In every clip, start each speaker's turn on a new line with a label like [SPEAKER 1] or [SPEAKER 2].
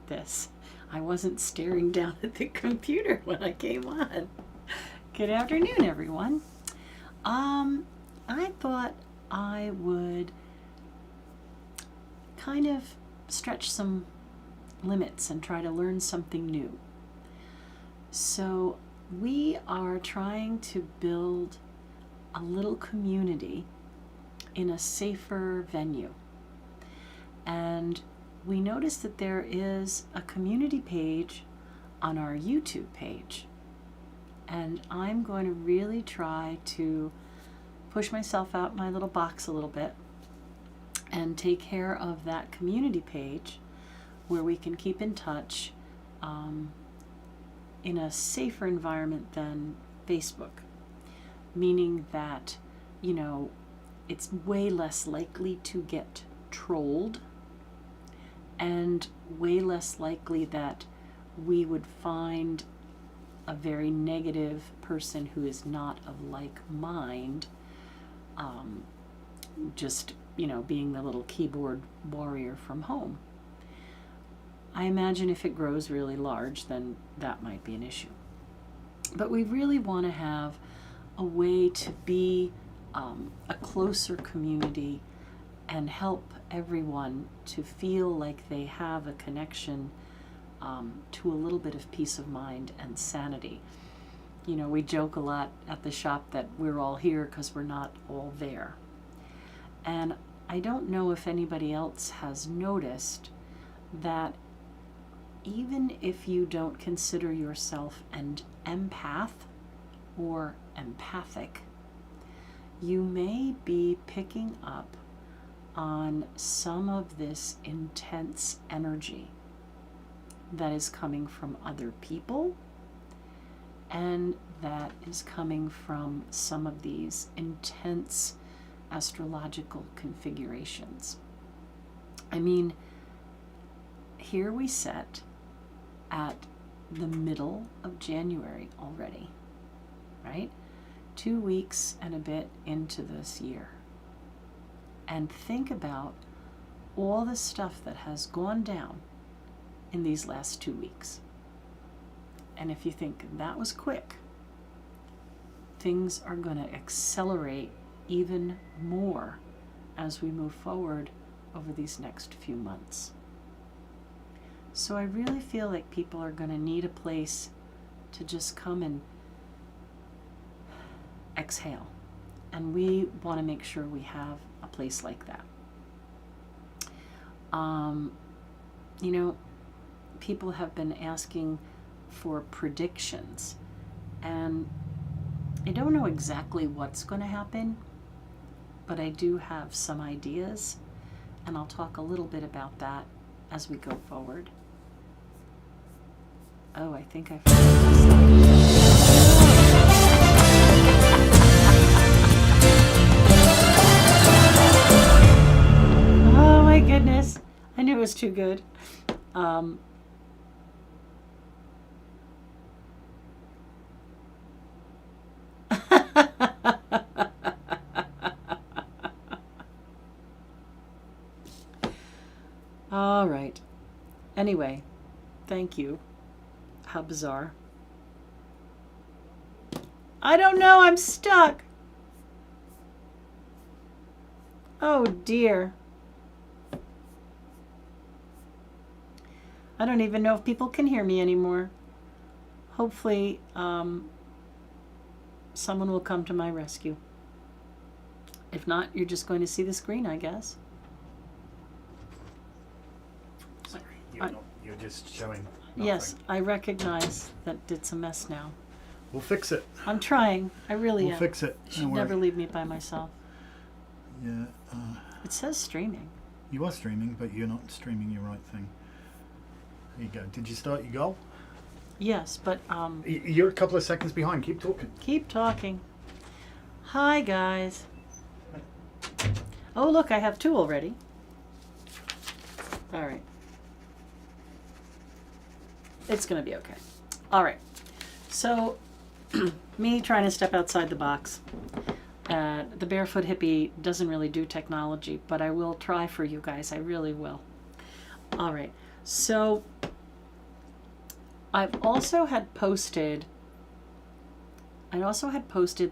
[SPEAKER 1] about this. I wasn't staring down at the computer when I came on. Good afternoon, everyone. I thought I would kind of stretch some limits and try to learn something new. So we are trying to build a little community in a safer venue. And we noticed that there is a community page on our YouTube page. And I'm going to really try to push myself out my little box a little bit and take care of that community page where we can keep in touch in a safer environment than Facebook. Meaning that, you know, it's way less likely to get trolled and way less likely that we would find a very negative person who is not of like mind, just, you know, being the little keyboard warrior from home. I imagine if it grows really large, then that might be an issue. But we really want to have a way to be a closer community and help everyone to feel like they have a connection to a little bit of peace of mind and sanity. You know, we joke a lot at the shop that we're all here because we're not all there. And I don't know if anybody else has noticed that even if you don't consider yourself an empath or empathic, you may be picking up on some of this intense energy that is coming from other people and that is coming from some of these intense astrological configurations. I mean, here we sit at the middle of January already, right? 2 weeks and a bit into this year. And think about all the stuff that has gone down in these last 2 weeks. And if you think that was quick, things are going to accelerate even more as we move forward over these next few months. So I really feel like people are going to need a place to just come and exhale. And we want to make sure we have a place like that. You know, people have been asking for predictions, and I don't know exactly what's going to happen, but I do have some ideas, and I'll talk a little bit about that as we go forward. Oh, I think I forgot Oh my goodness. I knew it was too good. All right. Anyway, thank you. How bizarre. I don't know, I'm stuck. Oh dear. I don't even know if people can hear me anymore. Hopefully, someone will come to my rescue. If not, you're just going to see the screen, I guess.
[SPEAKER 2] Sorry, you're just showing nothing.
[SPEAKER 1] Yes, I recognize that it's a mess now.
[SPEAKER 2] We'll fix it.
[SPEAKER 1] I'm trying. I really am.
[SPEAKER 2] We'll fix it.
[SPEAKER 1] You should never leave me by myself.
[SPEAKER 2] Yeah.
[SPEAKER 1] It says streaming.
[SPEAKER 2] You are streaming, but you're not streaming your right thing. There you go. Did you start your goal?
[SPEAKER 1] Yes, but
[SPEAKER 2] You're a couple of seconds behind. Keep talking.
[SPEAKER 1] keep talking. Hi, guys. Oh, look, I have 2 already. All right. It's going to be okay. All right. So, me trying to step outside the box. The Barefoot Hippie doesn't really do technology, but I will try for you guys. I really will. All right. So, I also had posted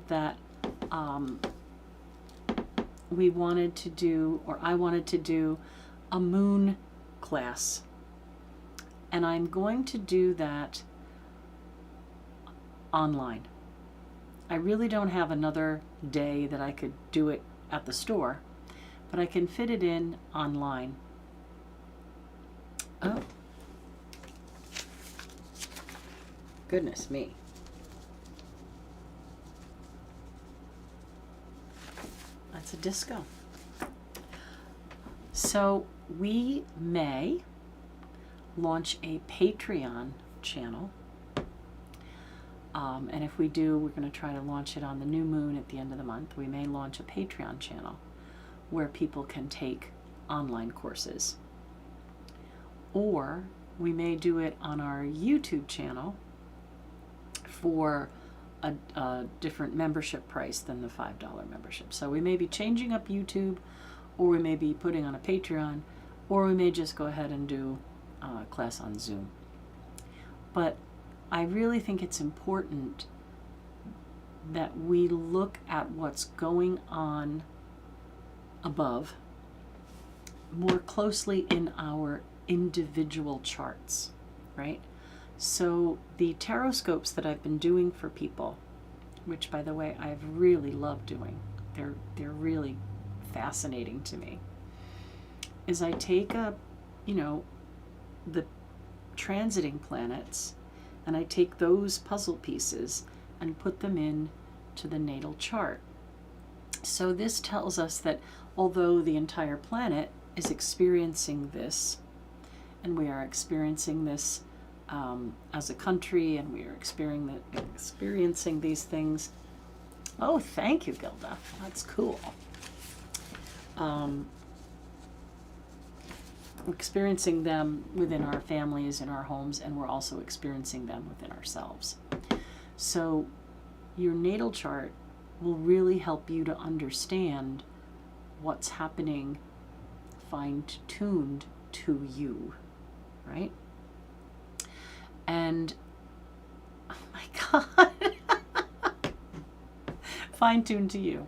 [SPEAKER 1] that we wanted to do, or I wanted to do, a moon class. And I'm going to do that online. I really don't have another day that I could do it at the store, but I can fit it in online. Oh. Goodness me. That's a disco. So we may launch a Patreon channel. And if we do, we're going to try to launch it on the new moon at the end of the month. We may launch a Patreon channel where people can take online courses. Or we may do it on our YouTube channel for a different membership price than the $5 membership. So we may be changing up YouTube, or we may be putting on a Patreon, or we may just go ahead and do a class on Zoom. But I really think it's important that we look at what's going on above more closely in our individual charts, right? So the tarot scopes that I've been doing for people, which by the way I've really loved doing, they're really fascinating to me, is I take the transiting planets, and I take those puzzle pieces and put them in to the natal chart. So this tells us that although the entire planet is experiencing this, and we are experiencing this as a country, and we are experiencing these things. Oh, thank you, Gilda. That's cool. We're experiencing them within our families, in our homes, and we're also experiencing them within ourselves. So your natal chart will really help you to understand what's happening fine-tuned to you, right? And, oh my God, fine-tuned to you.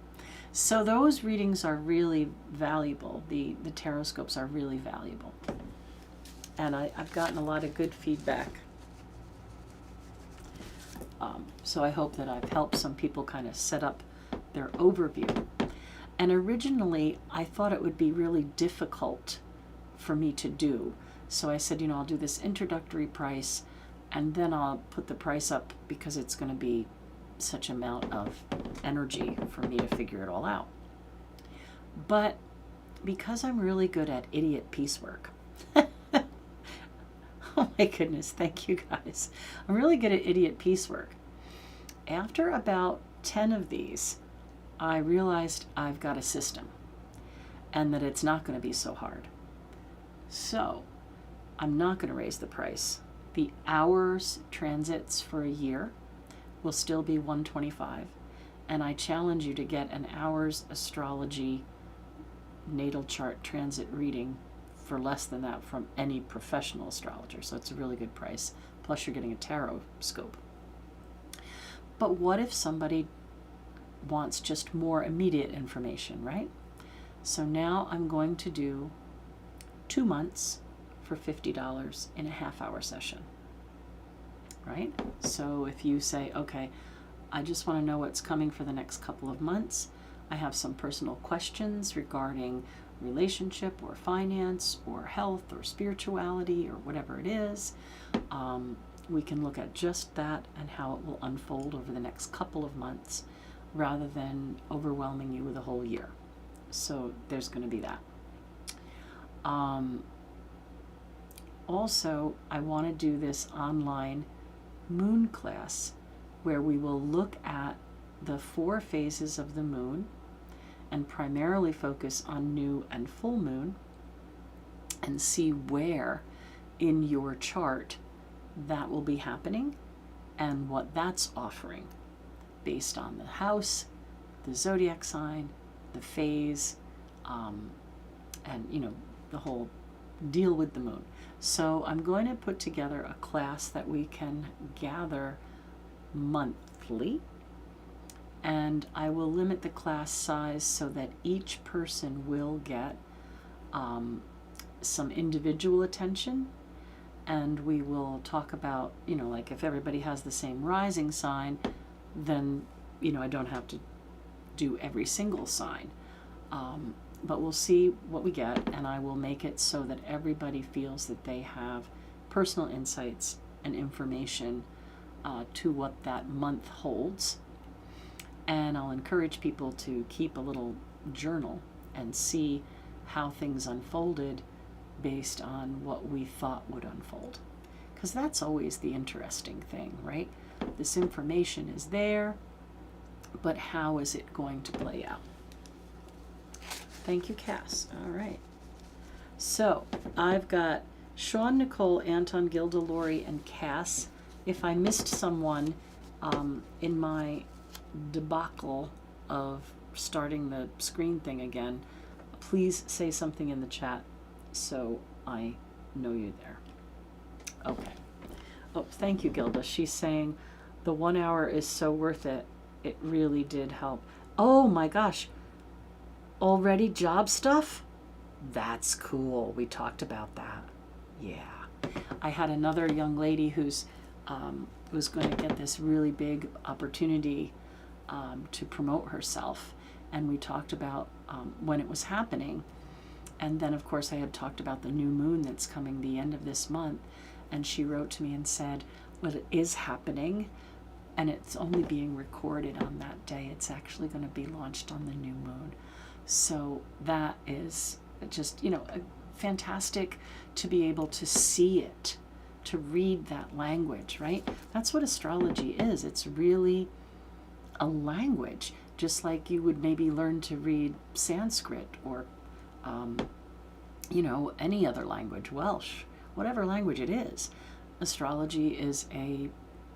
[SPEAKER 1] So those readings are really valuable. The tarot scopes are really valuable. And I've gotten a lot of good feedback. So I hope that I've helped some people kind of set up their overview. And originally, I thought it would be really difficult for me to do. So I said, I'll do this introductory price, and then I'll put the price up because it's going to be such amount of energy for me to figure it all out. But because I'm really good at idiot piecework, oh my goodness, thank you guys. I'm really good at idiot piecework. After about 10 of these, I realized I've got a system and that it's not going to be so hard. So I'm not going to raise the price. The hours transits for a year will still be $125, and I challenge you to get an hour's astrology natal chart transit reading for less than that from any professional astrologer. So it's a really good price. Plus you're getting a tarot scope. But what if somebody wants just more immediate information, right? So now I'm going to do 2 months for $50 in a half-hour session, right? So if you say, okay, I just want to know what's coming for the next couple of months. I have some personal questions regarding relationship or finance or health or spirituality or whatever it is. We can look at just that and how it will unfold over the next couple of months rather than overwhelming you with a whole year. So there's going to be that. Also, I want to do this online moon class where we will look at the 4 phases of the moon and primarily focus on new and full moon and see where in your chart that will be happening and what that's offering based on the house, the zodiac sign, the phase, and the whole deal with the moon. So I'm going to put together a class that we can gather monthly, and I will limit the class size so that each person will get some individual attention, and we will talk about, like if everybody has the same rising sign, then, I don't have to do every single sign. But we'll see what we get, and I will make it so that everybody feels that they have personal insights and information to what that month holds. And I'll encourage people to keep a little journal and see how things unfolded based on what we thought would unfold. Because that's always the interesting thing, right? This information is there, but how is it going to play out? Thank you, Cass. All right. So I've got Sean, Nicole, Anton, Gilda, Lori, and Cass. If I missed someone in my debacle of starting the screen thing again, please say something in the chat so I know you're there. Okay. Oh, thank you, Gilda. She's saying the 1 hour is so worth it. It really did help. Oh my gosh. Already job stuff? That's cool. We talked about that. Yeah. I had another young lady who's was going to get this really big opportunity to promote herself, and we talked about when it was happening. And then, of course, I had talked about the new moon that's coming the end of this month, and she wrote to me and said, well, it is happening, and it's only being recorded on that day. It's actually going to be launched on the new moon. So that is just, fantastic to be able to see it, to read that language, right? That's what astrology is. It's really a language, just like you would maybe learn to read Sanskrit or, any other language, Welsh, whatever language it is. Astrology is a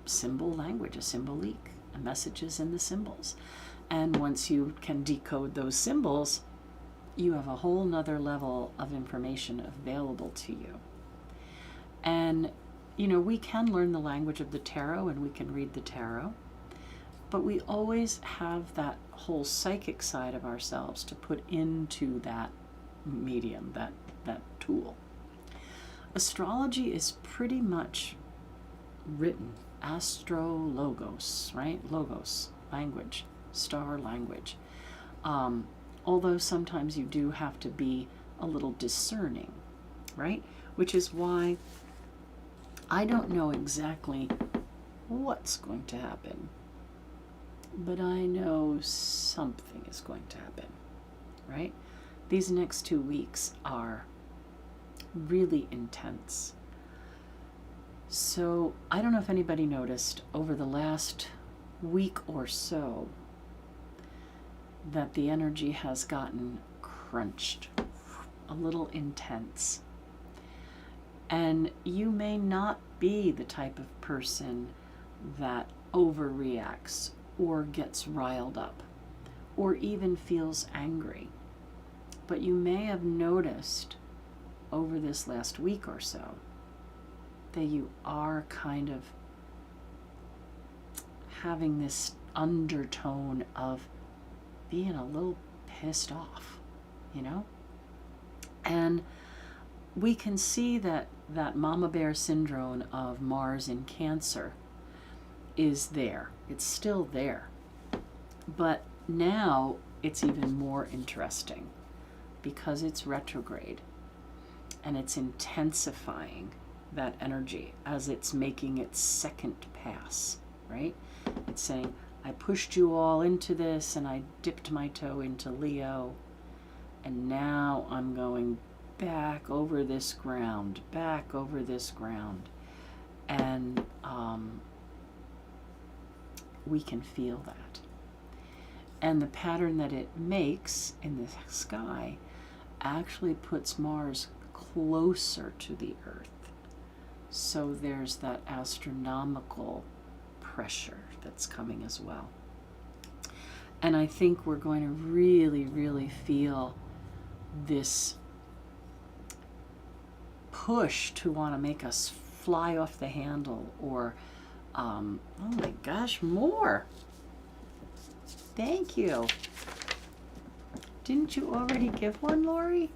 [SPEAKER 1] symbol language, a symbolique, messages in the symbols. And once you can decode those symbols, you have a whole nother level of information available to you. And, we can learn the language of the tarot and we can read the tarot, but we always have that whole psychic side of ourselves to put into that medium, that tool. Astrology is pretty much written, astrologos, right? Logos, language. Star language. Although sometimes you do have to be a little discerning, right? Which is why I don't know exactly what's going to happen, but I know something is going to happen, right? These next 2 weeks are really intense. So I don't know if anybody noticed over the last week or so that the energy has gotten crunched, a little intense. And you may not be the type of person that overreacts or gets riled up or even feels angry. But you may have noticed over this last week or so that you are kind of having this undertone of being a little pissed off, And we can see that mama bear syndrome of Mars in Cancer is there. It's still there. But now it's even more interesting because it's retrograde and it's intensifying that energy as it's making its second pass, right? It's saying, I pushed you all into this and I dipped my toe into Leo, and now I'm going back over this ground, and we can feel that. And the pattern that it makes in the sky actually puts Mars closer to the Earth. So there's that astronomical pressure that's coming as well. And I think we're going to really, really feel this push to want to make us fly off the handle, or oh my gosh, more. Thank you. Didn't you already give one, Lori?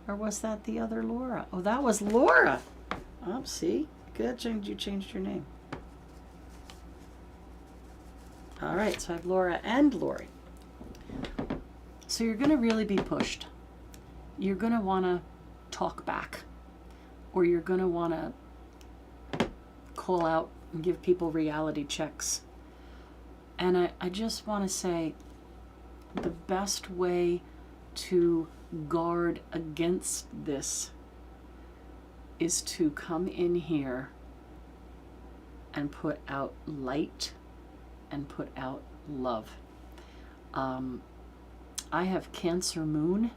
[SPEAKER 1] Or was that the other Laura? Oh, that was Laura. Oh, see? Good, you changed your name. All right, so I have Laura and Lori. So you're going to really be pushed. You're going to want to talk back, or you're going to want to call out and give people reality checks. And I just want to say the best way to guard against this is to come in here and put out light and put out love. I have Cancer Moon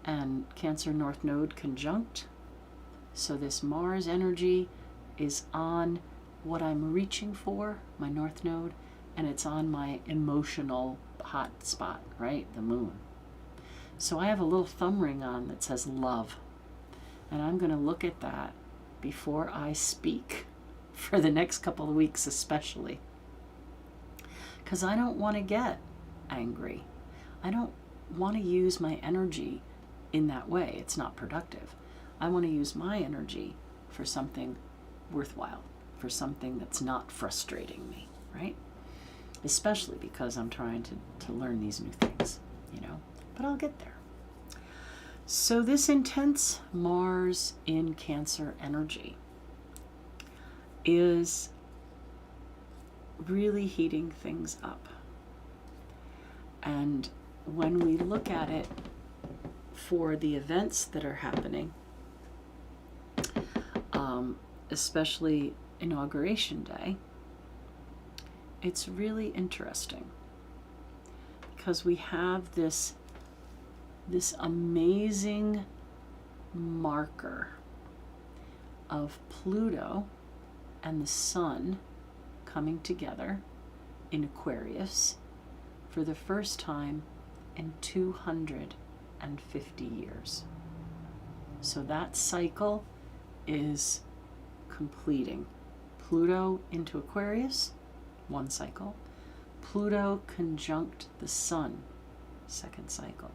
[SPEAKER 1] and Cancer North Node conjunct. So this Mars energy is on what I'm reaching for, my North Node, and it's on my emotional hot spot, right? The moon. So I have a little thumb ring on that says love. And I'm going to look at that before I speak for the next couple of weeks especially. Because I don't want to get angry. I don't want to use my energy in that way. It's not productive. I want to use my energy for something worthwhile, for something that's not frustrating me, right? Especially because I'm trying to learn these new things, you know, but I'll get there. So this intense Mars in Cancer energy is really heating things up. And when we look at it for the events that are happening, especially Inauguration Day, it's really interesting because we have this amazing marker of Pluto and the Sun coming together in Aquarius for the first time in 250 years. So that cycle is completing. Pluto into Aquarius, one cycle. Pluto conjunct the Sun, second cycle.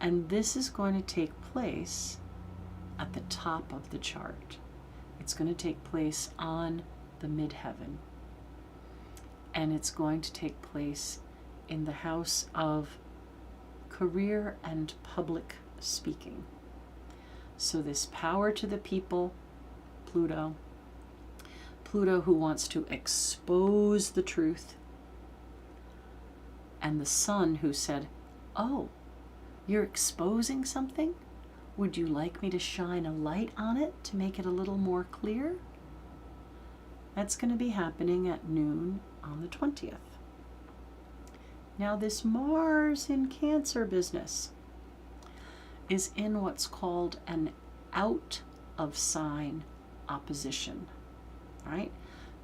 [SPEAKER 1] And this is going to take place at the top of the chart. It's going to take place on the midheaven. And it's going to take place in the house of career and public speaking. So this power to the people, Pluto who wants to expose the truth, and the Sun who said, oh, you're exposing something? Would you like me to shine a light on it to make it a little more clear? That's going to be happening at noon on the 20th. Now this Mars in Cancer business is in what's called an out of sign opposition, right?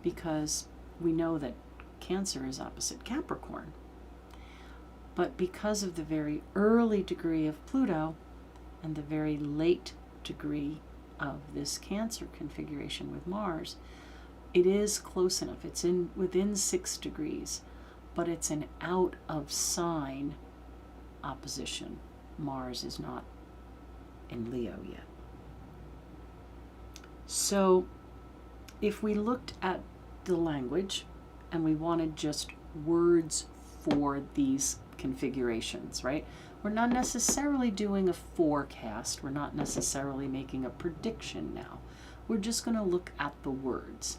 [SPEAKER 1] Because we know that Cancer is opposite Capricorn. But because of the very early degree of Pluto and the very late degree of this Cancer configuration with Mars, it is close enough. It's within 6 degrees, but it's an out of sign opposition. Mars is not in Leo yet. So if we looked at the language and we wanted just words for these configurations, right? We're not necessarily doing a forecast. We're not necessarily making a prediction now. We're just going to look at the words.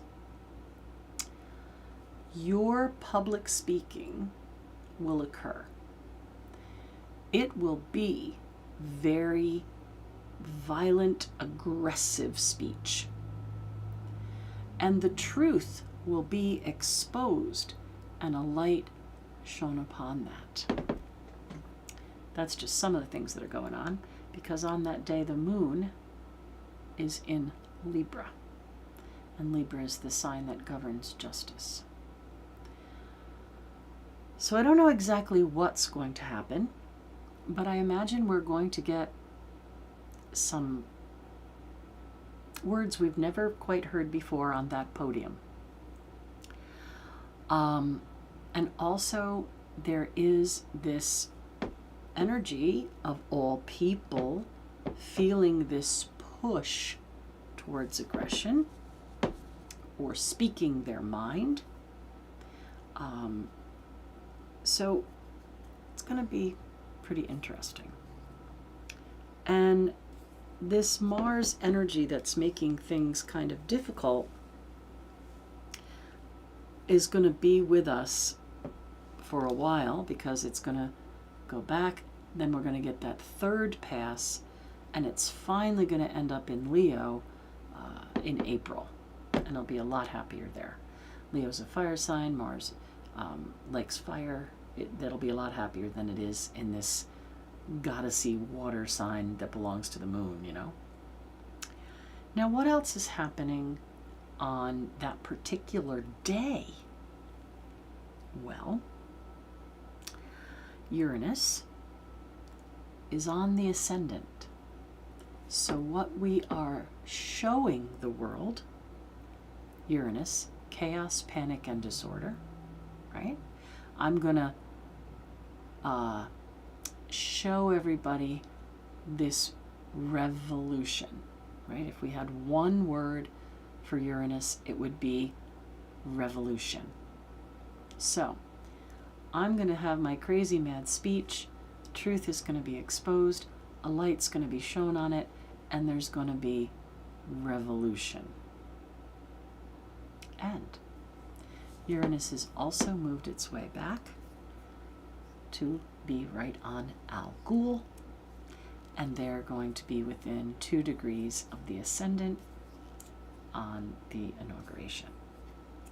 [SPEAKER 1] Your public speaking will occur. It will be very violent, aggressive speech. And the truth will be exposed and a light shone upon that. That's just some of the things that are going on, because on that day the moon is in Libra, and Libra is the sign that governs justice. So I don't know exactly what's going to happen, but I imagine we're going to get some words we've never quite heard before on that podium. And also, there is this energy of all people feeling this push towards aggression or speaking their mind. So it's going to be pretty interesting. And this Mars energy that's making things kind of difficult is going to be with us for a while, because it's going to go back, then we're going to get that third pass, and it's finally going to end up in Leo in April, and it'll be a lot happier there. Leo's a fire sign, Mars likes fire. That'll be a lot happier than it is in this goddessy water sign that belongs to the moon, you know. Now, what else is happening on that particular day? Well, Uranus is on the ascendant. So what we are showing the world, Uranus, chaos, panic, and disorder, right? I'm going to show everybody this revolution, right? If we had one word for Uranus, it would be revolution. So I'm going to have my crazy mad speech. Truth is going to be exposed. A light's going to be shown on it, and there's going to be revolution. And Uranus has also moved its way back to be right on Al-Ghul, and they're going to be within 2 degrees of the ascendant on the inauguration.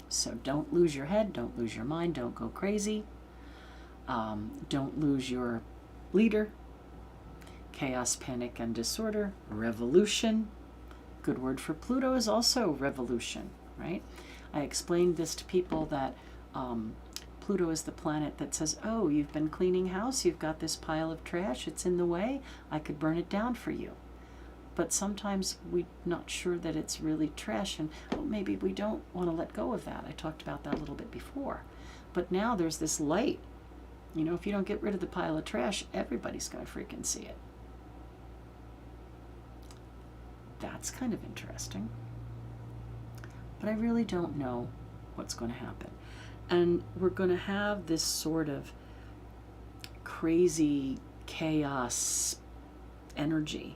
[SPEAKER 1] So don't lose your head, don't lose your mind, don't go crazy, don't lose your leader. Chaos, panic, and disorder, revolution. Good word for Pluto is also revolution, right? I explained this to people that Pluto is the planet that says, oh, you've been cleaning house, you've got this pile of trash, it's in the way, I could burn it down for you. But sometimes we're not sure that it's really trash, and maybe we don't want to let go of that. I talked about that a little bit before. But now there's this light. You know, if you don't get rid of the pile of trash, everybody's going to freaking see it. That's kind of interesting. But I really don't know what's going to happen. And we're going to have this sort of crazy chaos energy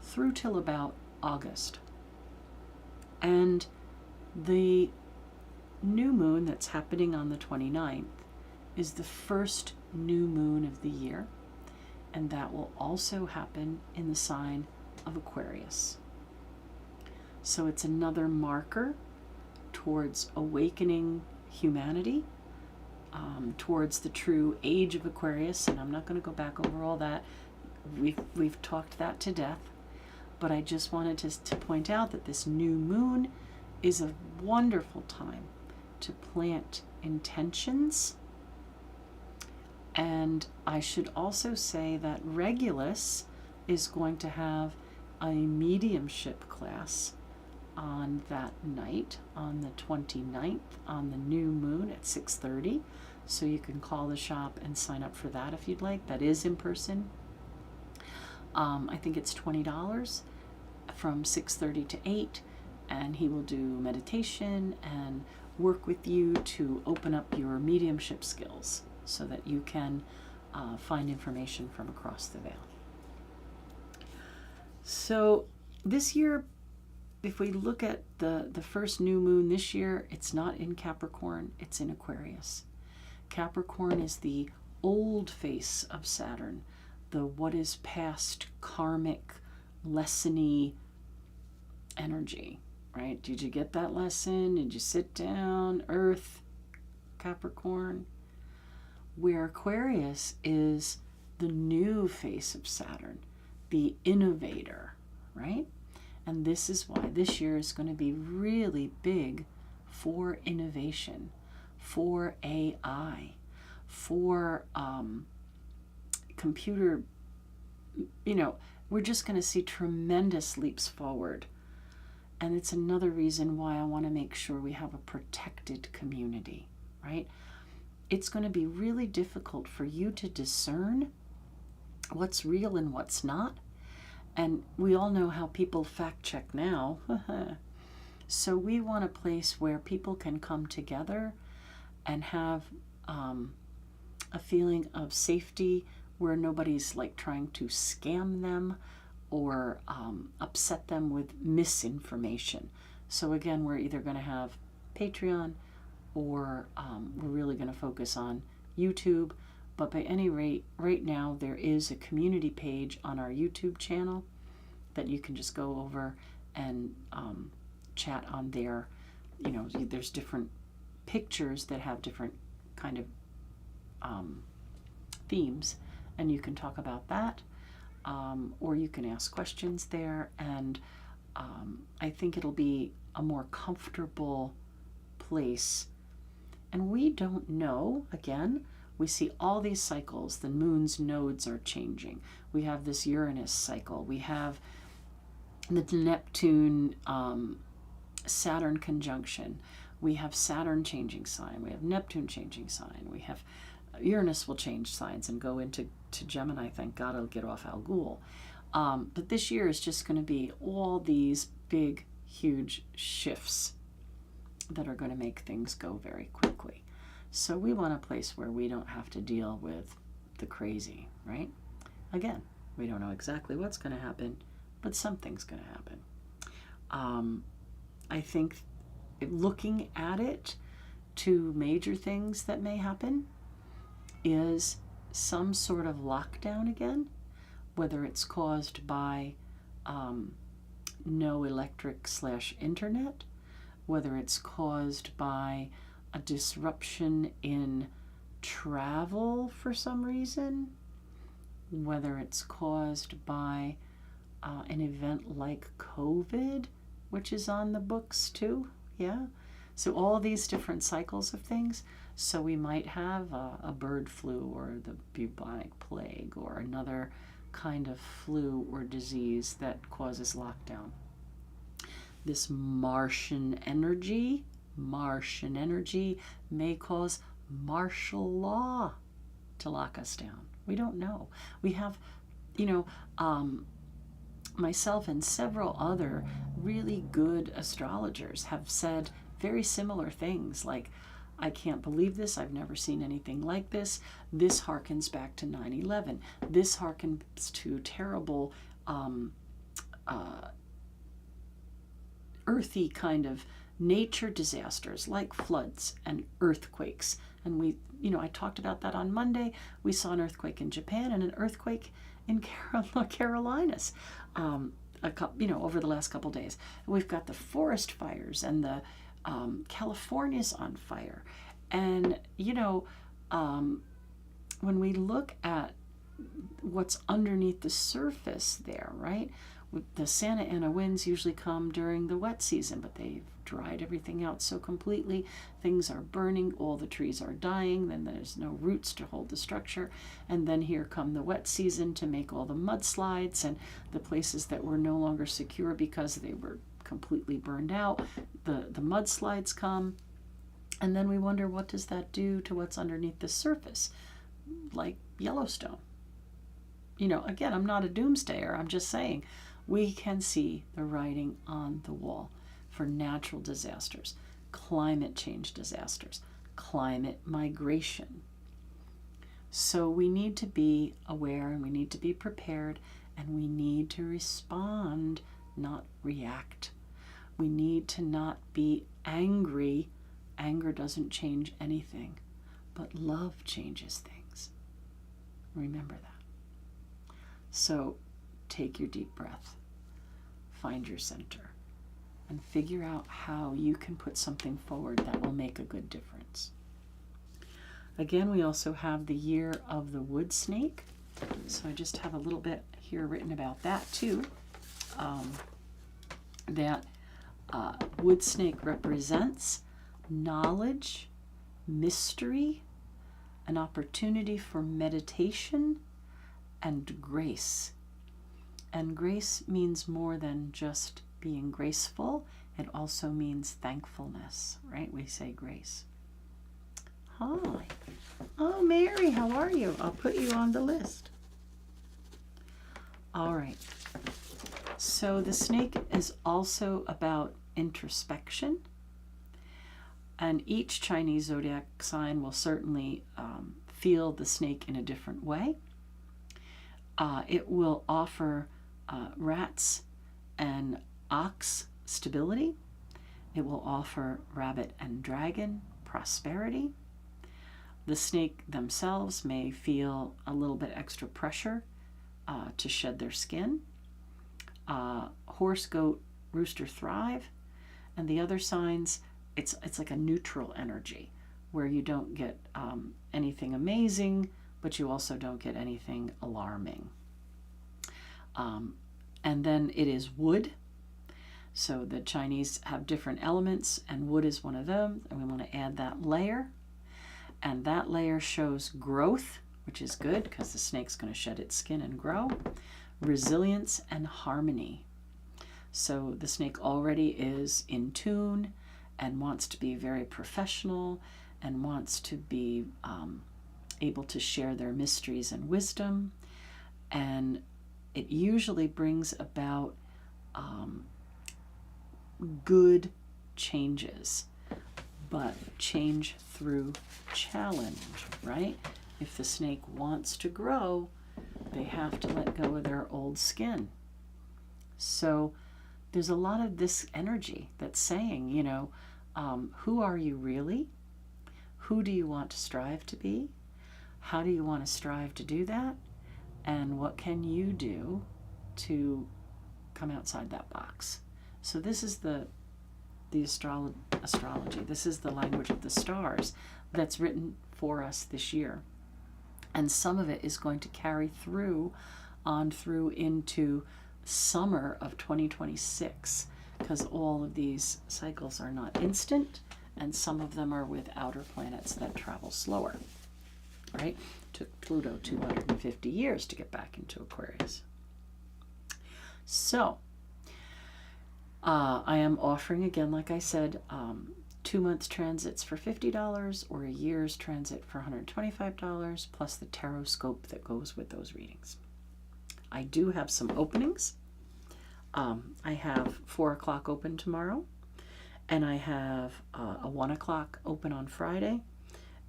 [SPEAKER 1] through till about August. And the new moon that's happening on the 29th is the first new moon of the year. And that will also happen in the sign of Aquarius. So it's another marker towards awakening humanity, towards the true age of Aquarius. And I'm not going to go back over all that. We've talked that to death. But I just wanted to point out that this new moon is a wonderful time to plant intentions. And I should also say that Regulus is going to have a mediumship class on that night, on the 29th, on the new moon at 6:30. So you can call the shop and sign up for that if you'd like. That is in person. I think it's $20 from 6:30 to 8, and he will do meditation and work with you to open up your mediumship skills so that you can find information from across the veil. So this year, if we look at the first new moon this year, it's not in Capricorn, it's in Aquarius. Capricorn is the old face of Saturn, the what is past karmic, lessony energy, right? Did you get that lesson? Did you sit down? Earth, Capricorn. Where Aquarius is the new face of Saturn, the innovator, right? And this is why this year is going to be really big for innovation, for AI, for computer, we're just going to see tremendous leaps forward And it's another reason why I want to make sure we have a protected community, right? It's going to be really difficult for you to discern what's real and what's not. And we all know how people fact check now. So we want a place where people can come together and have a feeling of safety, where nobody's like trying to scam them or upset them with misinformation. So again, we're either going to have Patreon or we're really going to focus on YouTube. But by any rate, right now there is a community page on our YouTube channel that you can just go over and chat on there. You know, there's different pictures that have different kind of themes, and you can talk about that, or you can ask questions there, and I think it'll be a more comfortable place. And we don't know, again, we see all these cycles. The moon's nodes are changing. We have this Uranus cycle. We have the Neptune Saturn conjunction. We have Saturn changing sign. We have Neptune changing sign. We have Uranus will change signs and go into Gemini. Thank God it'll get off Al Ghul. But this year is just going to be all these big, huge shifts that are going to make things go very quickly. So we want a place where we don't have to deal with the crazy, right? Again, we don't know exactly what's going to happen, but something's going to happen. I think looking at it, two major things that may happen is some sort of lockdown again, whether it's caused by no electric/internet, whether it's caused by a disruption in travel for some reason, whether it's caused by an event like COVID, which is on the books too. Yeah. So all these different cycles of things. So we might have a bird flu or the bubonic plague or another kind of flu or disease that causes lockdown. This Martian energy may cause martial law to lock us down. We don't know. We have, myself and several other really good astrologers have said very similar things like, I can't believe this. I've never seen anything like this. This harkens back to 9/11. This harkens to terrible earthy kind of nature disasters like floods and earthquakes. And I talked about that on Monday. We saw an earthquake in Japan and an earthquake in Carolinas over the last couple days. We've got the forest fires and the California's on fire. And, when we look at what's underneath the surface there, right? The Santa Ana winds usually come during the wet season, but they've dried everything out so completely. Things are burning, all the trees are dying, then there's no roots to hold the structure. And then here come the wet season to make all the mudslides and the places that were no longer secure because they were completely burned out. The mudslides come, and then we wonder, what does that do to what's underneath the surface? Like Yellowstone. Again, I'm not a doomsdayer. I'm just saying we can see the writing on the wall for natural disasters, climate change disasters, climate migration. So we need to be aware and we need to be prepared and we need to respond, not react. We need to not be angry. Anger doesn't change anything, but love changes things. Remember that. So take your deep breath, find your center, and figure out how you can put something forward that will make a good difference. Again, we also have the year of the wood snake. So I just have a little bit here written about that too. That wood snake represents knowledge, mystery, an opportunity for meditation, and grace. And grace means more than just being graceful. It also means thankfulness, right? We say grace. Hi. Oh, Mary, how are you? I'll put you on the list. All right. So the snake is also about introspection. And each Chinese zodiac sign will certainly feel the snake in a different way. It will offer rats and ox stability. It will offer rabbit and dragon prosperity. The snake themselves may feel a little bit extra pressure to shed their skin. Horse, goat, rooster thrive. And the other signs, it's like a neutral energy where you don't get anything amazing, but you also don't get anything alarming. And then it is wood. So the Chinese have different elements, and wood is one of them, and we want to add that layer. And that layer shows growth, which is good because the snake's going to shed its skin and grow, resilience, and harmony. So the snake already is in tune and wants to be very professional and wants to be able to share their mysteries and wisdom. And it usually brings about good changes, but change through challenge, right? If the snake wants to grow, they have to let go of their old skin. So there's a lot of this energy that's saying, who are you really? Who do you want to strive to be? How do you want to strive to do that? And what can you do to come outside that box? So this is the astrology. This is the language of the stars that's written for us this year. And some of it is going to carry through into summer of 2026, because all of these cycles are not instant, and some of them are with outer planets that travel slower, right? Took Pluto 250 years to get back into Aquarius. So I am offering, again, like I said, 2 months transits for $50 or a year's transit for $125, plus the tarot scope that goes with those readings. I do have some openings. I have 4 o'clock open tomorrow, and I have a 1 o'clock open on Friday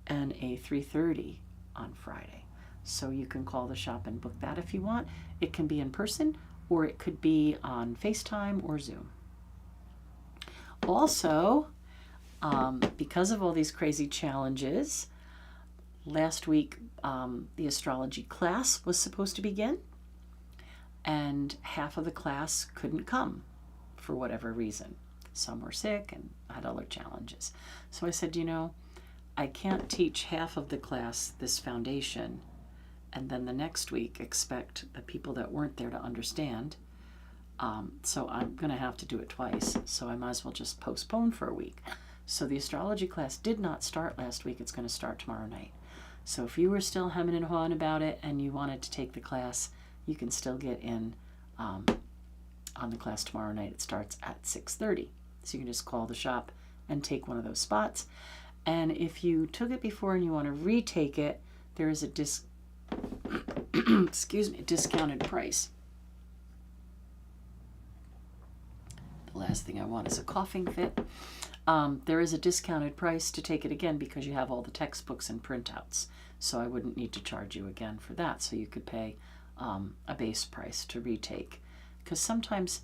[SPEAKER 1] and a 3:30 on Friday. So you can call the shop and book that if you want. It can be in person, or it could be on FaceTime or Zoom. Also, because of all these crazy challenges, last week the astrology class was supposed to begin, and half of the class couldn't come for whatever reason. Some were sick and had other challenges. So I said, I can't teach half of the class this foundation and then the next week expect the people that weren't there to understand. So I'm going to have to do it twice. So I might as well just postpone for a week. So the astrology class did not start last week. It's going to start tomorrow night. So if you were still hemming and hawing about it and you wanted to take the class, you can still get in on the class tomorrow night. It starts at 6:30. So you can just call the shop and take one of those spots. And if you took it before and you want to retake it, there is a discounted price. The last thing I want is a coughing fit. There is a discounted price to take it again because you have all the textbooks and printouts. So I wouldn't need to charge you again for that. So you could pay a base price to retake. Because sometimes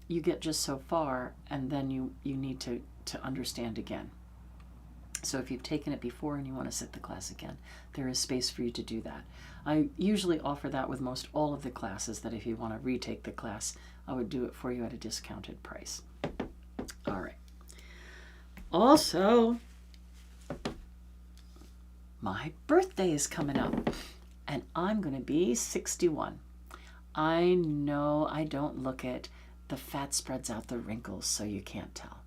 [SPEAKER 1] you get just so far and then you need to understand again. So if you've taken it before and you want to sit the class again, there is space for you to do that. I usually offer that with most all of the classes, that if you want to retake the class, I would do it for you at a discounted price. All right. Also, my birthday is coming up, and I'm going to be 61. I know I don't look it. The fat spreads out the wrinkles, so you can't tell.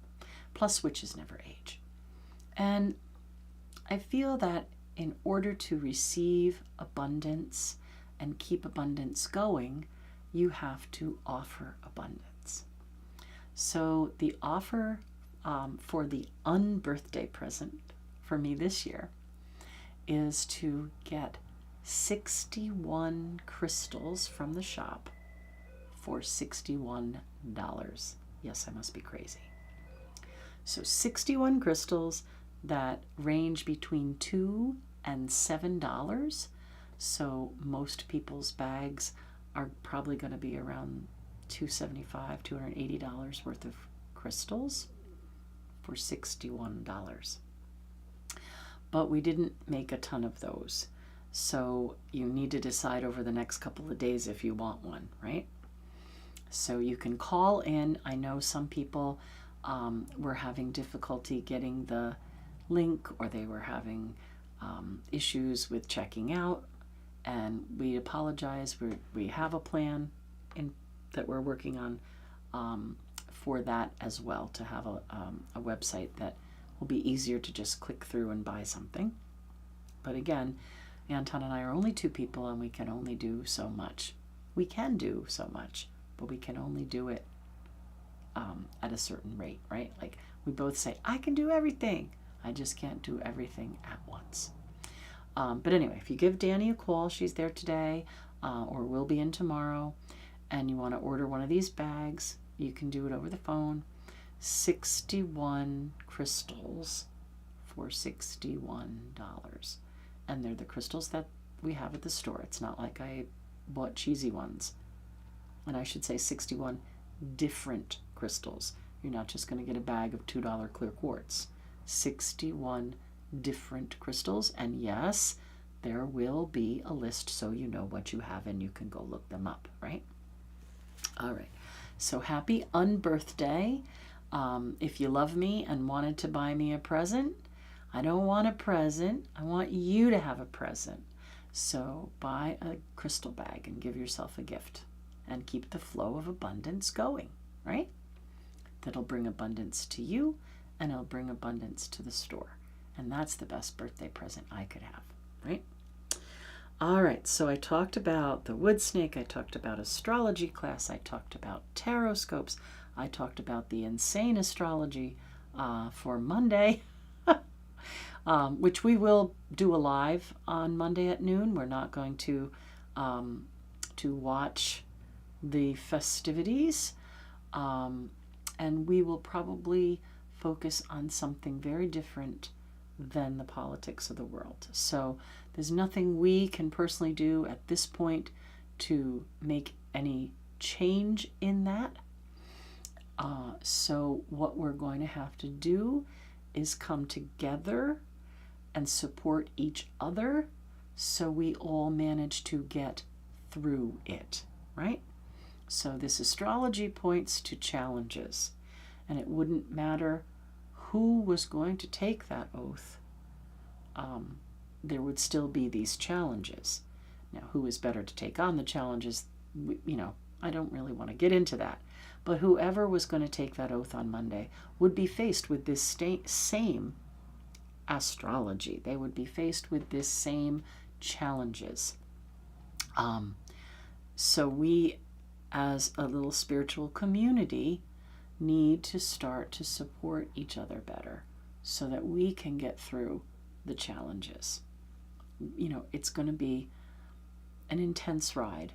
[SPEAKER 1] Plus, witches never age. And I feel that in order to receive abundance and keep abundance going, you have to offer abundance. So the offer for the unbirthday present for me this year is to get 61 crystals from the shop for $61. Yes, I must be crazy. So 61 crystals that range between $2 and $7. So most people's bags are probably going to be around $275, $280 worth of crystals for $61. But we didn't make a ton of those. So you need to decide over the next couple of days if you want one, right? So you can call in. I know some people were having difficulty getting the link, or they were having issues with checking out, and we apologize. We have a plan that we're working on for that as well, to have a website that will be easier to just click through and buy something. But again, Anton and I are only two people, and we can only do so much. We can do so much, but we can only do it at a certain rate, right? Like we both say, I can do everything. I just can't do everything at once. But anyway, if you give Danny a call, she's there today, or will be in tomorrow, and you want to order one of these bags, you can do it over the phone. 61 crystals for $61. And they're the crystals that we have at the store. It's not like I bought cheesy ones. And I should say 61 different crystals. You're not just going to get a bag of $2 clear quartz. 61 different crystals. And yes, there will be a list so you know what you have and you can go look them up, right? All right. So happy unbirthday. If you love me and wanted to buy me a present, I don't want a present. I want you to have a present. So buy a crystal bag and give yourself a gift and keep the flow of abundance going, right? That'll bring abundance to you, and it'll bring abundance to the store. And that's the best birthday present I could have, right? All right, so I talked about the wood snake, I talked about astrology class, I talked about tarot scopes, I talked about the insane astrology for Monday, which we will do a live on Monday at noon. We're not going to watch the festivities, and we will probably focus on something very different than the politics of the world. So there's nothing we can personally do at this point to make any change in that. So what we're going to have to do is come together and support each other so we all manage to get through it, right? So this astrology points to challenges, and it wouldn't matter who was going to take that oath. There would still be these challenges. Now, who is better to take on the challenges? I don't really want to get into that. But whoever was going to take that oath on Monday would be faced with this same astrology. They would be faced with this same challenges. So we, as a little spiritual community, need to start to support each other better so that we can get through the challenges. It's going to be an intense ride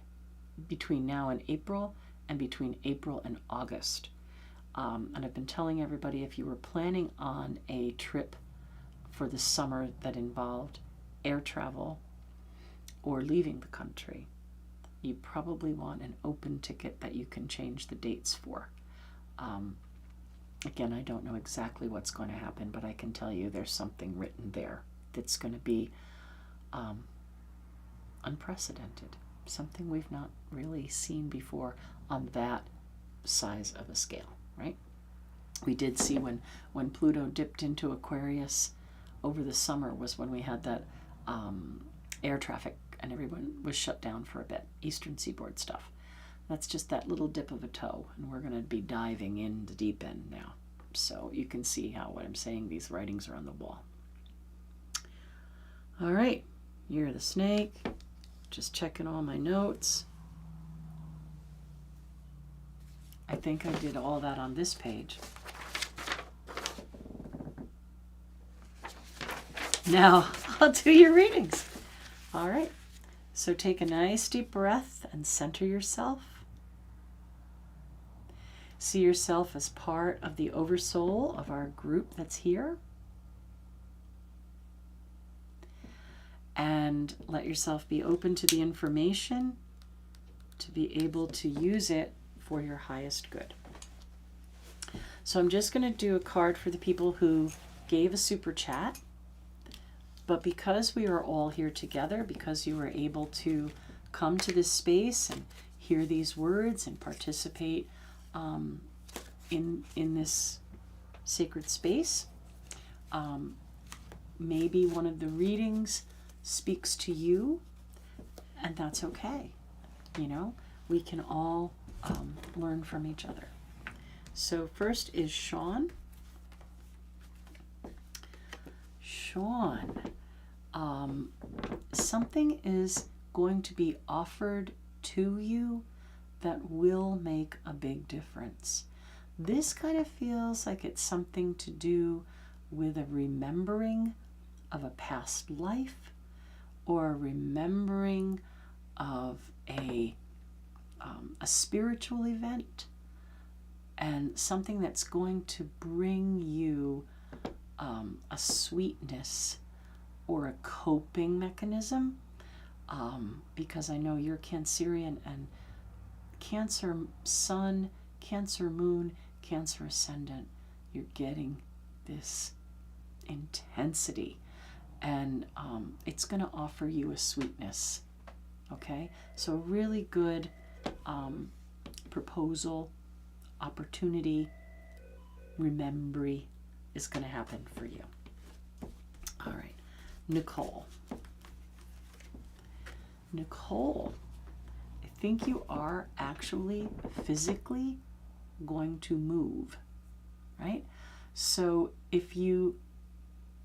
[SPEAKER 1] between now and April, and between April and August. And I've been telling everybody, if you were planning on a trip for the summer that involved air travel or leaving the country, you probably want an open ticket that you can change the dates for. Again, I don't know exactly what's going to happen, but I can tell you there's something written there that's going to be unprecedented, something we've not really seen before on that size of a scale, right? We did see when Pluto dipped into Aquarius over the summer was when we had that air traffic and everyone was shut down for a bit, Eastern Seaboard stuff. That's just that little dip of a toe, and we're going to be diving in the deep end now. So you can see how what I'm saying, these writings are on the wall. All right, Year of the Snake. Just checking all my notes. I think I did all that on this page. Now, I'll do your readings. All right. So take a nice deep breath and center yourself. See yourself as part of the oversoul of our group that's here. And let yourself be open to the information to be able to use it for your highest good. So I'm just going to do a card for the people who gave a super chat. But because we are all here together, because you were able to come to this space and hear these words and participate in this sacred space, maybe one of the readings speaks to you, and that's okay. You know, we can all learn from each other. So first is Sean. Sean, something is going to be offered to you that will make a big difference. This kind of feels like it's something to do with a remembering of a past life, or a remembering of a spiritual event, and something that's going to bring you a sweetness or a coping mechanism, because I know you're Cancerian, and Cancer Sun, Cancer Moon, Cancer Ascendant, you're getting this intensity, and it's going to offer you a sweetness. Okay, so really good proposal, opportunity, remembry is going to happen for you. All right, Nicole. Nicole, I think you are actually physically going to move, right? So if you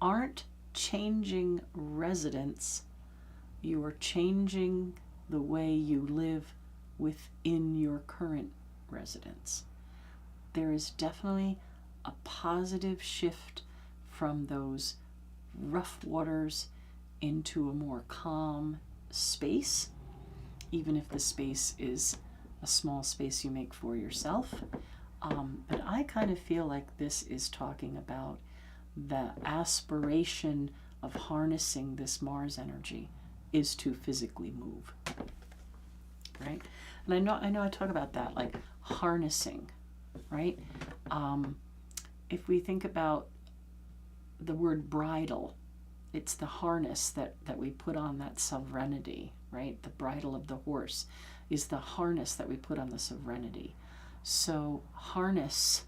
[SPEAKER 1] aren't changing residence, you are changing the way you live within your current residence. There is definitely a positive shift from those rough waters into a more calm space, even if the space is a small space you make for yourself. But I kind of feel like this is talking about the aspiration of harnessing this Mars energy is to physically move, right? And I know I talk about that, like harnessing, right? If we think about the word bridle, it's the harness that we put on that serenity, right? The bridle of the horse is the harness that we put on the serenity. So harness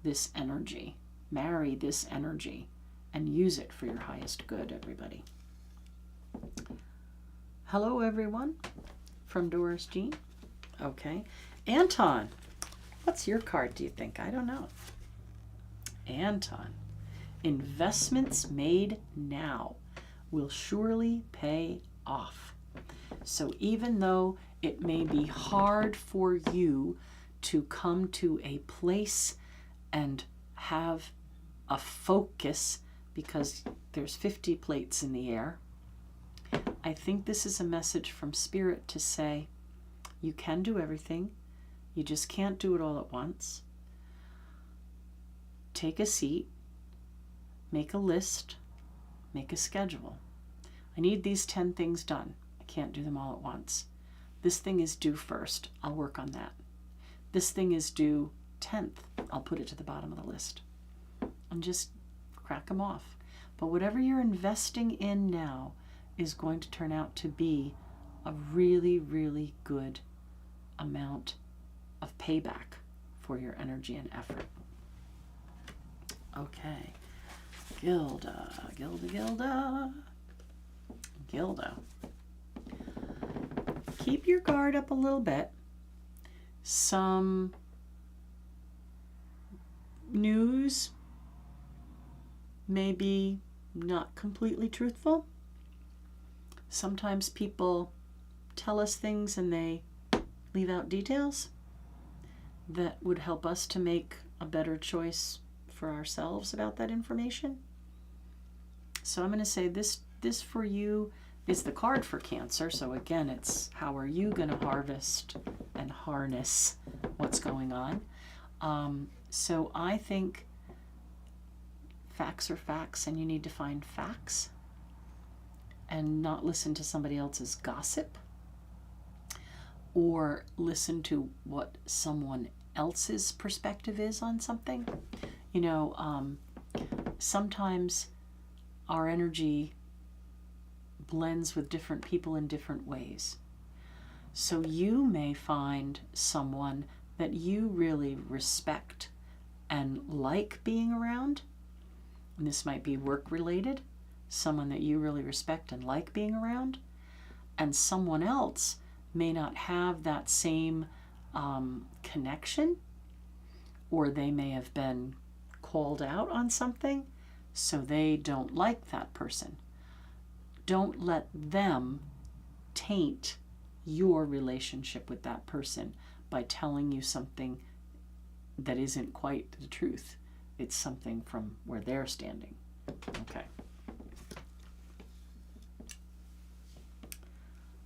[SPEAKER 1] this energy, marry this energy, and use it for your highest good, everybody. Hello, everyone, from Doris Jean. Okay. Anton, what's your card, do you think? I don't know. Anton, investments made now will surely pay off. So even though it may be hard for you to come to a place and have a focus because there's 50 plates in the air, I think this is a message from Spirit to say, you can do everything, you just can't do it all at once. Take a seat, make a list, make a schedule. I need these 10 things done. I can't do them all at once. This thing is due first. I'll work on that. This thing is due 10th. I'll put it to the bottom of the list. And just crack them off. But whatever you're investing in now is going to turn out to be a really, really good amount of payback for your energy and effort. Okay. Gilda. Keep your guard up a little bit. Some news may be not completely truthful. Sometimes people tell us things and they leave out details. that would help us to make a better choice for ourselves about that information. So I'm going to say this for you is the card for Cancer. So again, it's how are you going to harvest and harness what's going on. So I think facts are facts, and you need to find facts and not listen to somebody else's gossip or listen to what someone else's perspective is on something. You know, sometimes our energy blends with different people in different ways. So you may find someone that you really respect and like being around, and this might be work related, someone that you really respect and like being around, and someone else may not have that same connection, or they may have been called out on something, so they don't like that person. Don't let them taint your relationship with that person by telling you something that isn't quite the truth. It's something from where they're standing. Okay.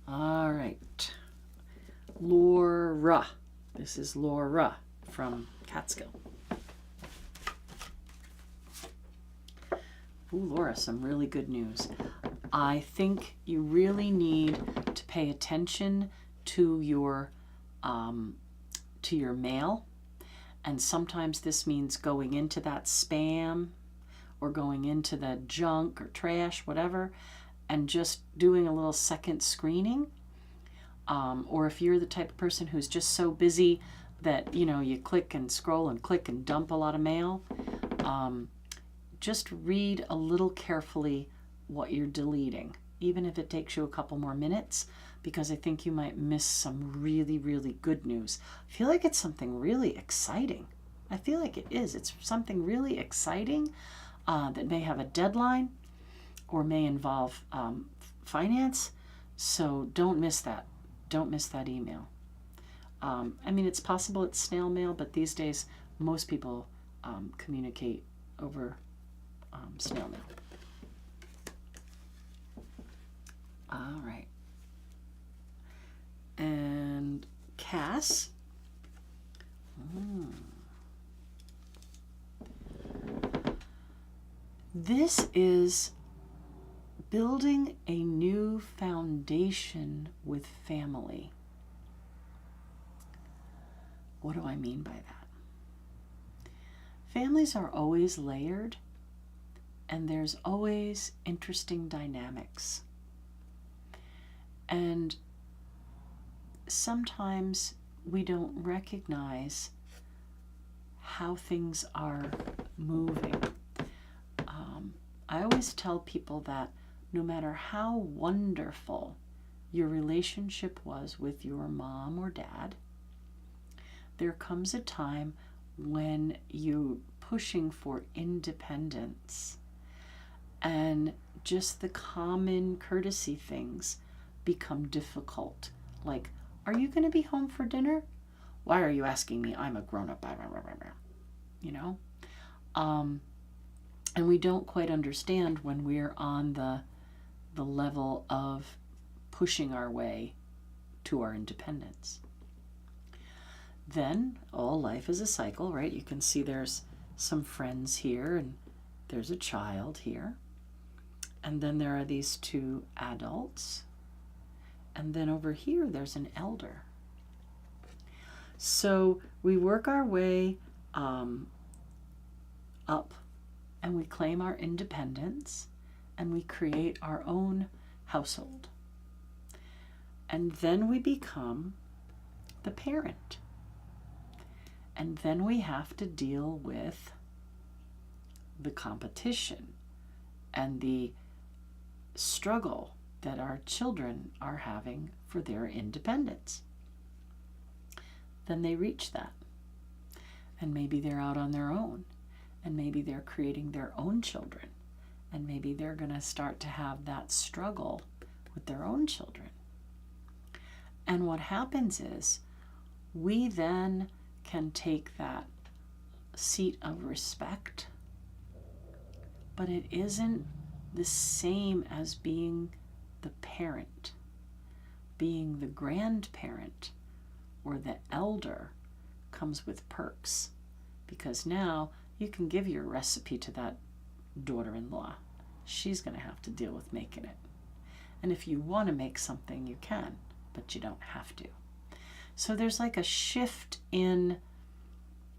[SPEAKER 1] All right. Laura. This is Laura from Catskill. Ooh, Laura, some really good news. I think you really need to pay attention to your mail, and sometimes this means going into that spam or going into the junk or trash, whatever, and just doing a little second screening. Or if you're the type of person who's just so busy that, you know, you click and scroll and click and dump a lot of mail, just read a little carefully what you're deleting, even if it takes you a couple more minutes, because I think you might miss some really, really good news. I feel like it's something really exciting. I feel like it is. It's something really exciting that may have a deadline or may involve finance. So don't miss that. Don't miss that email. I mean, it's possible it's snail mail, but these days most people communicate over snail mail. All right. And Cass. This is building a new foundation with family. What do I mean by that? Families are always layered, and there's always interesting dynamics. And sometimes we don't recognize how things are moving. I always tell people that no matter how wonderful your relationship was with your mom or dad, there comes a time when you're pushing for independence, and just the common courtesy things become difficult. Like, are you going to be home for dinner? Why are you asking me? I'm a grown-up. You know? And we don't quite understand when we're on the level of pushing our way to our independence. Then, all life is a cycle, right? You can see there's some friends here, and there's a child here. And then there are these two adults. And then over here, there's an elder. So we work our way up, and we claim our independence, and we create our own household. And then we become the parent. And then we have to deal with the competition and the struggle that our children are having for their independence. Then they reach that. And maybe they're out on their own. And maybe they're creating their own children. And maybe they're going to start to have that struggle with their own children. And what happens is we then can take that seat of respect, but it isn't the same as being the parent. Being the grandparent or the elder comes with perks, because now you can give your recipe to that daughter-in-law. She's going to have to deal with making it. And if you want to make something, you can, but you don't have to. So there's like a shift in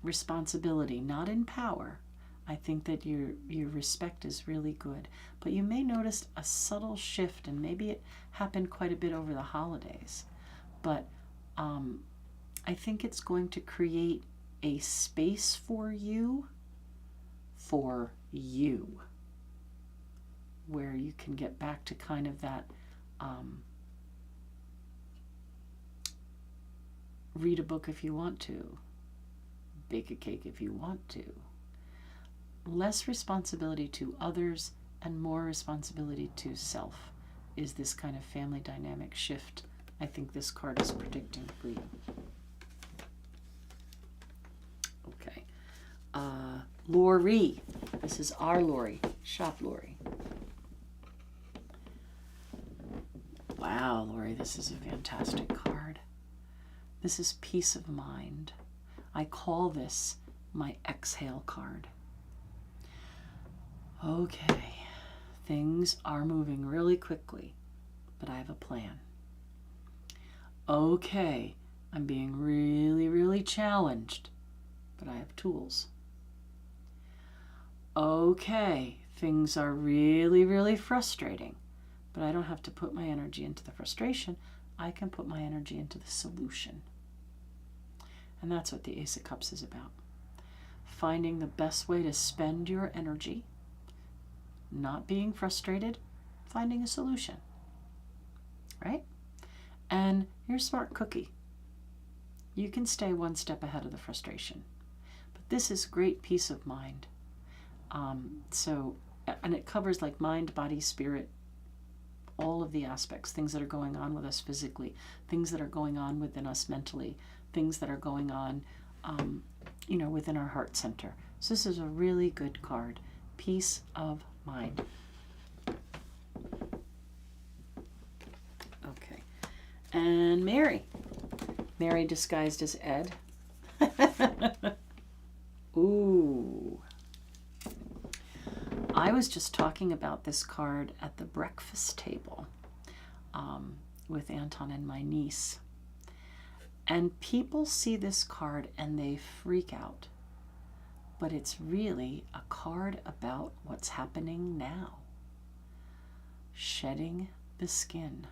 [SPEAKER 1] responsibility, not in power. I think that your respect is really good, but you may notice a subtle shift, and maybe it happened quite a bit over the holidays. But I think it's going to create a space for you, where you can get back to kind of that read a book if you want to, bake a cake if you want to. Less responsibility to others and more responsibility to self is this kind of family dynamic shift I think this card is predicting for you. Okay. Lori. This is our Lori. Shop Lori. Wow, Lori, this is a fantastic card. This is peace of mind. I call this my exhale card. Okay, things are moving really quickly, but I have a plan. Okay, I'm being really, really challenged, but I have tools. Okay, things are really, really frustrating, but I don't have to put my energy into the frustration. I can put my energy into the solution. And that's what the Ace of Cups is about. Finding the best way to spend your energy, not being frustrated, finding a solution, right? And you're a smart cookie. You can stay one step ahead of the frustration. But this is great peace of mind. And it covers like mind, body, spirit, all of the aspects, things that are going on with us physically, things that are going on within us mentally, things that are going on, within our heart center. So this is a really good card. Peace of mind. Okay. And Mary. Mary disguised as Ed. Ooh. I was just talking about this card at the breakfast table with Anton and my niece. And people see this card and they freak out. But it's really a card about what's happening now. Shedding the skin.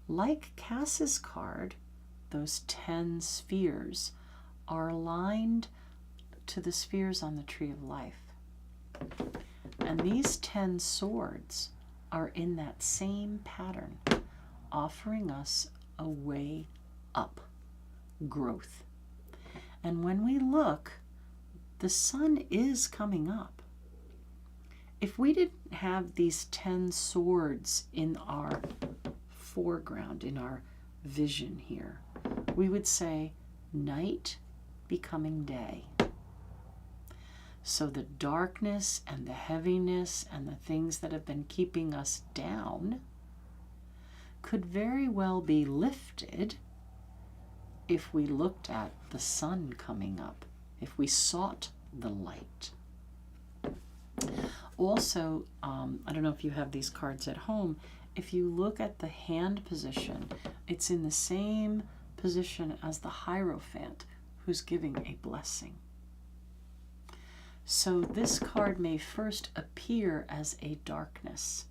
[SPEAKER 1] Like Cass's card, those 10 spheres are aligned to the spheres on the Tree of Life. And these 10 swords are in that same pattern, offering us a way up, growth. And when we look, the sun is coming up. If we didn't have these 10 swords in our foreground, in our vision here, we would say night becoming day. So the darkness and the heaviness and the things that have been keeping us down could very well be lifted if we looked at the sun coming up, if we sought the light. Also, I don't know if you have these cards at home, if you look at the hand position, it's in the same position as the Hierophant who's giving a blessing. So this card may first appear as a darkness,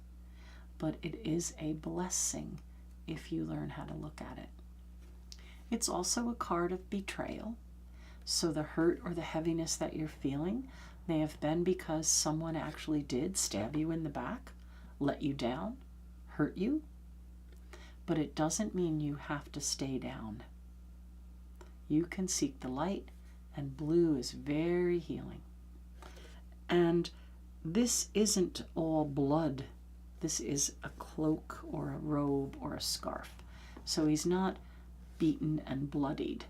[SPEAKER 1] but it is a blessing if you learn how to look at it. It's also a card of betrayal. So the hurt or the heaviness that you're feeling may have been because someone actually did stab you in the back, let you down, hurt you. But it doesn't mean you have to stay down. You can seek the light, and blue is very healing. And this isn't all blood. This is a cloak or a robe or a scarf. So he's not beaten and bloodied.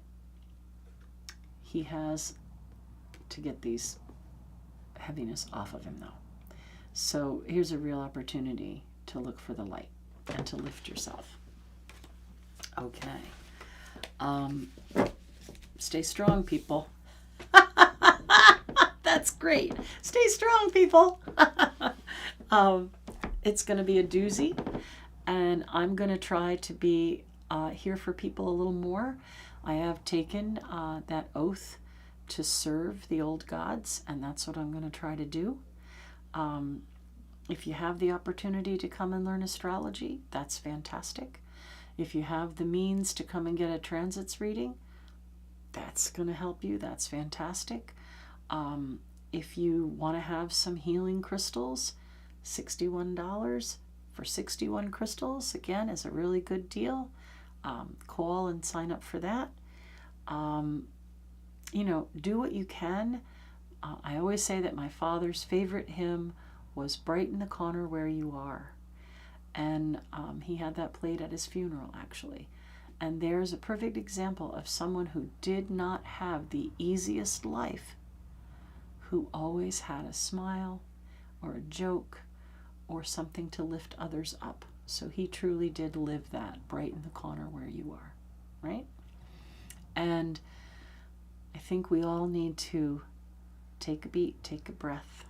[SPEAKER 1] he has to get these heaviness off of him, though. So here's a real opportunity to look for the light and to lift yourself. Okay. Stay strong, people. That's great. Stay strong, people. It's going to be a doozy, and I'm going to try to be here for people a little more. I have taken that oath to serve the old gods, and that's what I'm going to try to do. If you have the opportunity to come and learn astrology, that's fantastic. If you have the means to come and get a transits reading, that's going to help you. That's fantastic. If you want to have some healing crystals, $61 for 61 crystals, again, is a really good deal. Call and sign up for that. Do what you can. I always say that my father's favorite hymn was "Brighten the Corner Where You Are." And he had that played at his funeral, actually. And there's a perfect example of someone who did not have the easiest life, who always had a smile or a joke or something to lift others up. So he truly did live that, brighten the corner where you are, right? And I think we all need to take a beat, take a breath,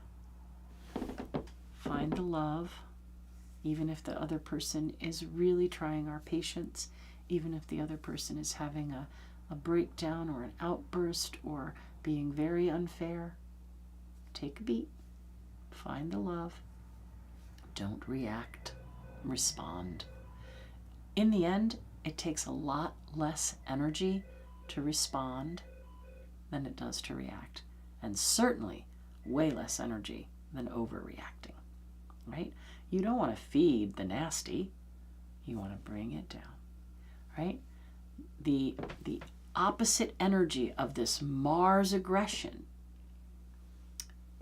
[SPEAKER 1] find the love, even if the other person is really trying our patience, even if the other person is having a breakdown or an outburst or being very unfair. Take a beat, find the love, don't react, respond. In the end, it takes a lot less energy to respond than it does to react, and certainly way less energy than overreacting, right? You don't want to feed the nasty, you want to bring it down, right? The opposite energy of this Mars aggression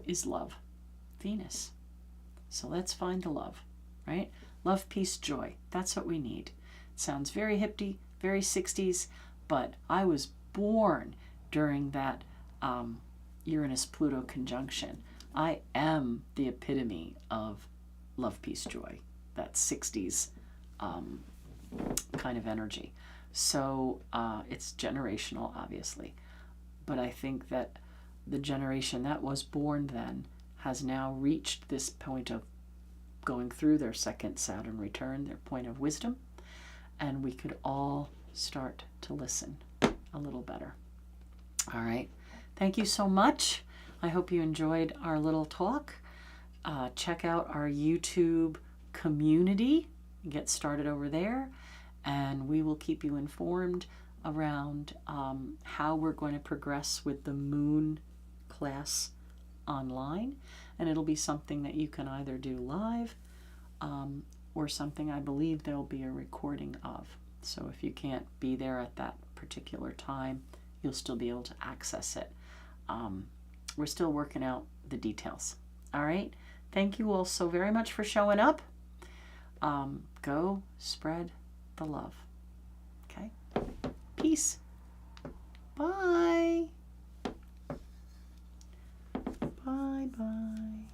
[SPEAKER 1] is love, Venus. So let's find the love, right? Love, peace, joy. That's what we need. It sounds very hippie, very 60s, but I was born during that Uranus-Pluto conjunction. I am the epitome of love, peace, joy, that 60s kind of energy. So it's generational, obviously. But I think that the generation that was born then has now reached this point of going through their second Saturn return, their point of wisdom, and we could all start to listen a little better. All right. Thank you so much. I hope you enjoyed our little talk. Check out our YouTube community. Get started over there, and we will keep you informed around how we're going to progress with the moon class online. And it'll be something that you can either do live or something I believe there'll be a recording of. So if you can't be there at that particular time, you'll still be able to access it. We're still working out the details. All right. Thank you all so very much for showing up. Go spread the love. Okay. Peace. Bye. Bye-bye.